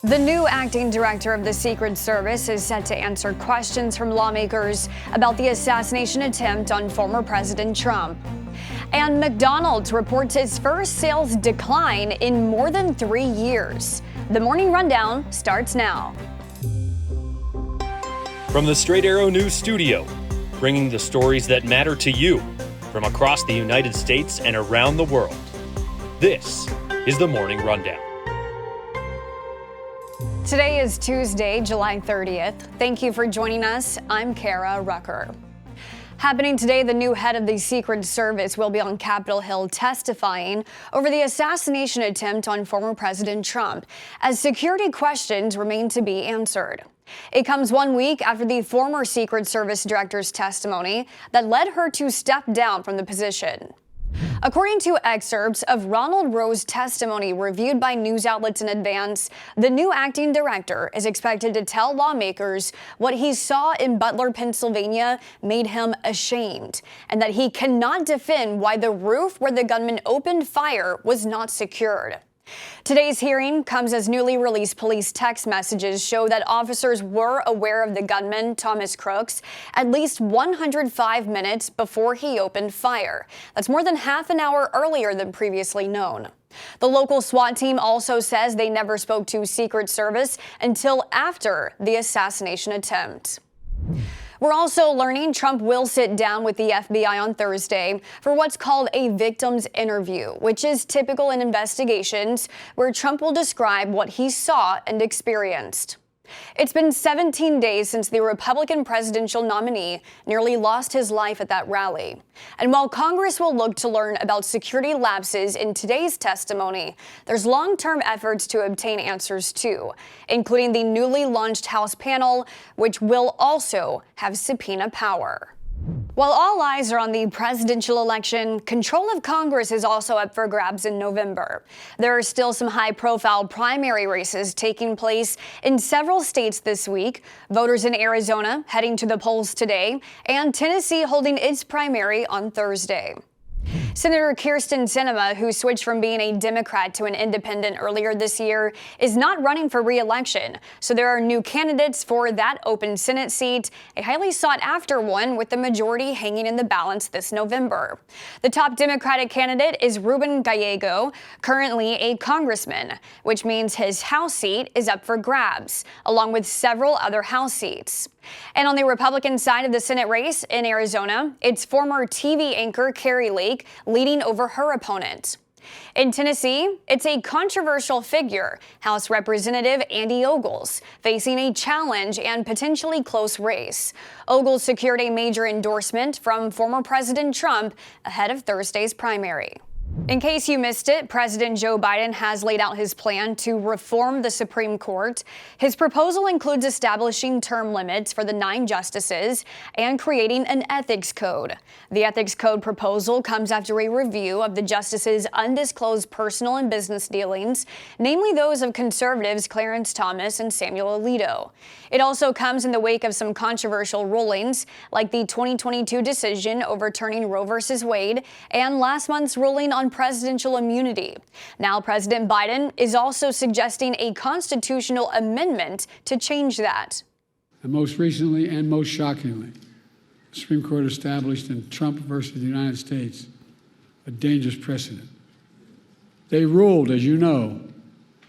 The new acting director of the Secret Service is set to answer questions from lawmakers about the assassination attempt on former President Trump. And McDonald's reports its first sales decline in more than 3 years. The Morning Rundown starts now. From the Straight Arrow News Studio, bringing the stories that matter to you from across the United States and around the world. This is the Morning Rundown. Today is Tuesday, July 30th. Thank you for joining us. I'm Kara Rucker. Happening today, the new head of the Secret Service will be on Capitol Hill testifying over the assassination attempt on former President Trump, as security questions remain to be answered. It comes 1 week after the former Secret Service director's testimony that led her to step down from the position. According to excerpts of Ronald Rowe's testimony reviewed by news outlets in advance, the new acting director is expected to tell lawmakers what he saw in Butler, Pennsylvania made him ashamed, and that he cannot defend why the roof where the gunman opened fire was not secured. Today's hearing comes as newly released police text messages show that officers were aware of the gunman, Thomas Crooks, at least 105 minutes before he opened fire. That's more than half an hour earlier than previously known. The local SWAT team also says they never spoke to Secret Service until after the assassination attempt. We're also learning Trump will sit down with the FBI on Thursday for what's called a victim's interview, which is typical in investigations where Trump will describe what he saw and experienced. It's been 17 days since the Republican presidential nominee nearly lost his life at that rally. And while Congress will look to learn about security lapses in today's testimony, there's long-term efforts to obtain answers too, including the newly launched House panel, which will also have subpoena power. While all eyes are on the presidential election, control of Congress is also up for grabs in November. There are still some high-profile primary races taking place in several states this week. Voters in Arizona heading to the polls today, and Tennessee holding its primary on Thursday. Senator Kyrsten Sinema, who switched from being a Democrat to an independent earlier this year, is not running for re-election. So there are new candidates for that open Senate seat, a highly sought-after one with the majority hanging in the balance this November. The top Democratic candidate is Ruben Gallego, currently a congressman, which means his House seat is up for grabs, along with several other House seats. And on the Republican side of the Senate race in Arizona, it's former TV anchor Carrie Lake leading over her opponent. In Tennessee, it's a controversial figure, House Representative Andy Ogles, facing a challenge and potentially close race. Ogles secured a major endorsement from former President Trump ahead of Thursday's primary. In case you missed it, President Joe Biden has laid out his plan to reform the Supreme Court. His proposal includes establishing term limits for the 9 justices and creating an ethics code. The ethics code proposal comes after a review of the justices' undisclosed personal and business dealings, namely those of conservatives Clarence Thomas and Samuel Alito. It also comes in the wake of some controversial rulings, like the 2022 decision overturning Roe v. Wade and last month's ruling on presidential immunity. Now, President Biden is also suggesting a constitutional amendment to change that. And most recently and most shockingly, the Supreme Court established in Trump versus the United States a dangerous precedent. They ruled, as you know,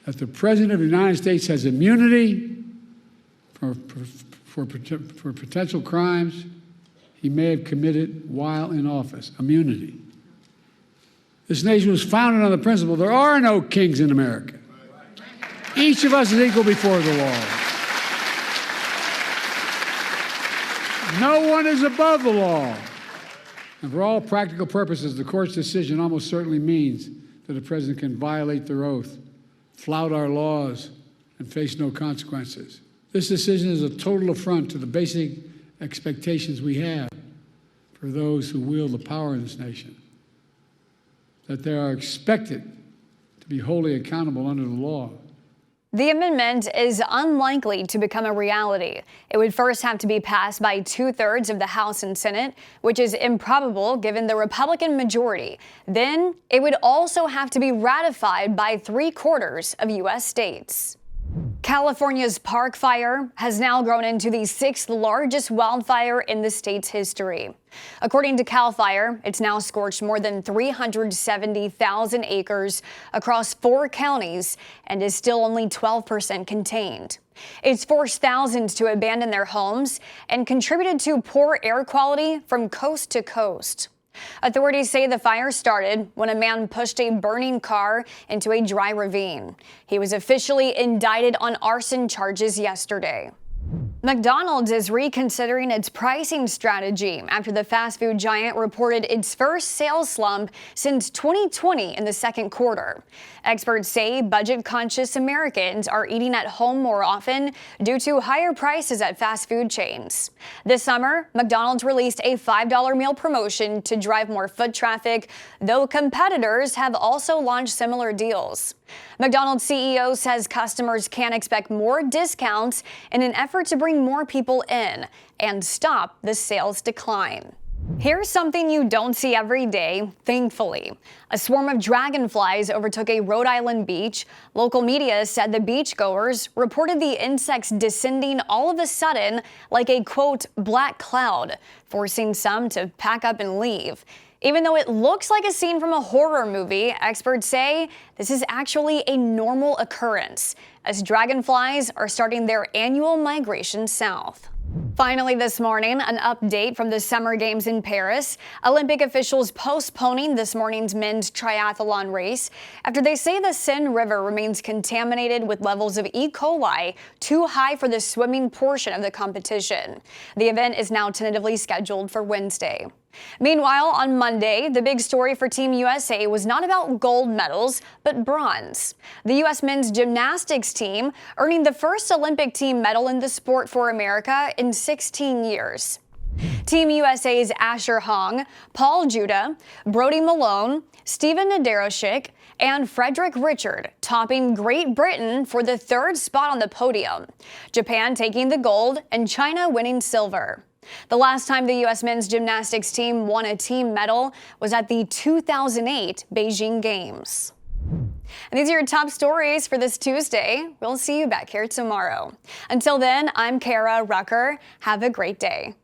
that the President of the United States has immunity for potential crimes he may have committed while in office. Immunity. This nation was founded on the principle there are no kings in America. Each of us is equal before the law. No one is above the law. And for all practical purposes, the court's decision almost certainly means that the president can violate their oath, flout our laws, and face no consequences. This decision is a total affront to the basic expectations we have for those who wield the power in this nation, that they are expected to be wholly accountable under the law. The amendment is unlikely to become a reality. It would first have to be passed by 2/3 of the House and Senate, which is improbable given the Republican majority. Then it would also have to be ratified by 3/4 of U.S. states. California's Park Fire has now grown into the sixth largest wildfire in the state's history. According to CAL FIRE, it's now scorched more than 370,000 acres across 4 counties and is still only 12% contained. It's forced thousands to abandon their homes and contributed to poor air quality from coast to coast. Authorities say the fire started when a man pushed a burning car into a dry ravine. He was officially indicted on arson charges yesterday. McDonald's is reconsidering its pricing strategy after the fast food giant reported its first sales slump since 2020 in the second quarter. Experts say budget-conscious Americans are eating at home more often due to higher prices at fast food chains. This summer, McDonald's released a $5 meal promotion to drive more foot traffic, though competitors have also launched similar deals. McDonald's CEO says customers can expect more discounts in an effort to bring more people in and stop the sales decline. Here's something you don't see every day, thankfully. A swarm of dragonflies overtook a Rhode Island beach. Local media said the beachgoers reported the insects descending all of a sudden like a, quote, black cloud, forcing some to pack up and leave. Even though it looks like a scene from a horror movie, experts say this is actually a normal occurrence, as dragonflies are starting their annual migration south. Finally this morning, an update from the Summer Games in Paris. Olympic officials postponing this morning's men's triathlon race after they say the Seine River remains contaminated with levels of E. coli too high for the swimming portion of the competition. The event is now tentatively scheduled for Wednesday. Meanwhile, on Monday, the big story for Team USA was not about gold medals, but bronze. The U.S. men's gymnastics team earning the first Olympic team medal in the sport for America in 16 years. Team USA's Asher Hong, Paul Judah, Brody Malone, Steven Naderoshik, and Frederick Richard topping Great Britain for the third spot on the podium. Japan taking the gold and China winning silver. The last time the U.S. men's gymnastics team won a team medal was at the 2008 Beijing Games. And these are your top stories for this Tuesday. We'll see you back here tomorrow. Until then, I'm Kara Rucker. Have a great day.